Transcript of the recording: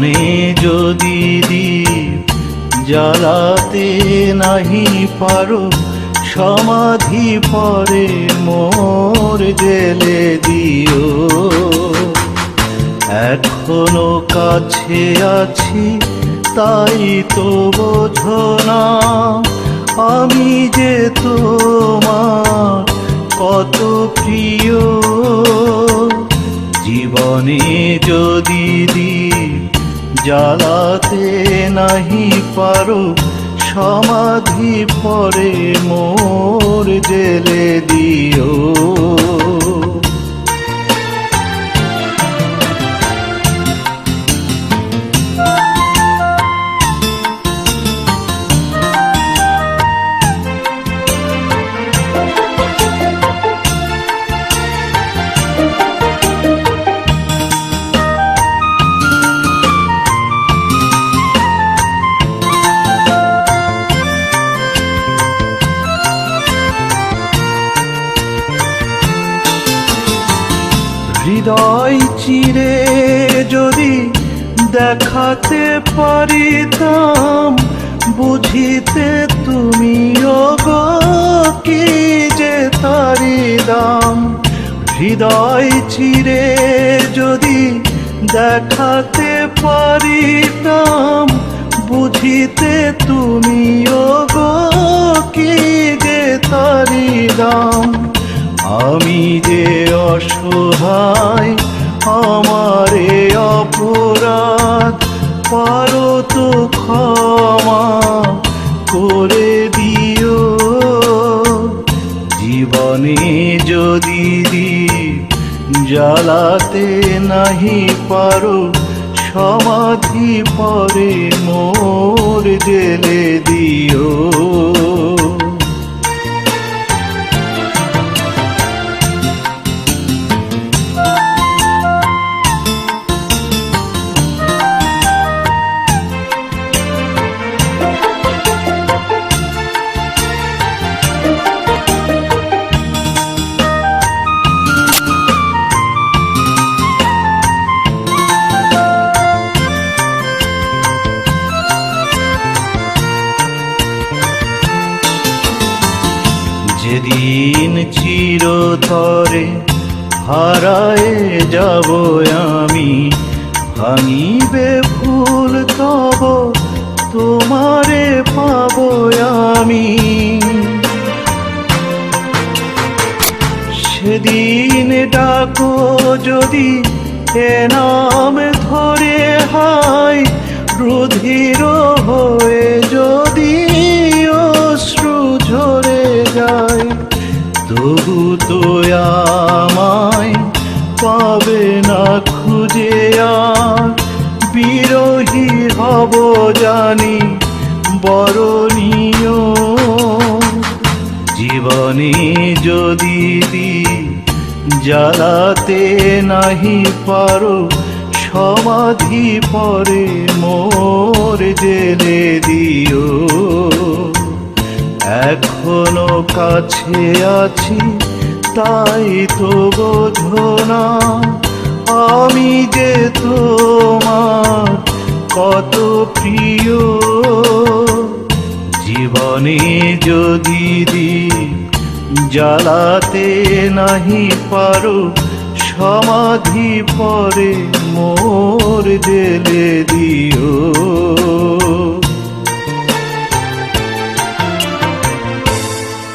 জীবনে যদি দীপ জ্বালাতে নাহি পারো, সমাধি পরে মোর জেলে দিও। এখনো কাছে আছি তাই তো বোঝো না, আমি যে তোমার কত প্রিয়। জীবনে যদি দীপ জ্বালাতে নাহি পারো, সমাধি পরে মোর জেলে দিও। হৃদয় চিরে যদি দেখাতে পারিতাম, বুঝিতে তুমিও গো কি যে তারি দাম। হৃদয় চিরে যদি দেখাতে পারিতাম, বুঝিতে তুমিও গো কি যে তারি দাম। আমি যে অসহায়, আমারে অপরাধ পারো তো ক্ষমা করে দিও। জীবনে যদি দীপ জ্বালাতে নাহি পারো, সমাধি পরে মোর জেলে দিও। যেদিন চিরতরে হারায়ে যাব আমি, ভাঙিবে ভুল তব তোমারে পাব আমি। সেদিন ডাকো যদি এ নাম ধরে, হায় রুধির হয়ে যদি অশ্রু ঝরে যায়, তবু তো আমায় পাবে না খুঁজে আর। বিরহী হব জানি বরণীয়। জীবনে যদি দীপ জ্বালাতে নাহি পারো, সমাধি পরে মোর জেলে দিও। এখনো কাছে আছি তাই তো বোঝো না, আমি যে তোমার কত প্রিয়। জীবনে যদি দীপ জ্বালাতে নাহি পারো, সমাধি পরে মোর জেলে দিও।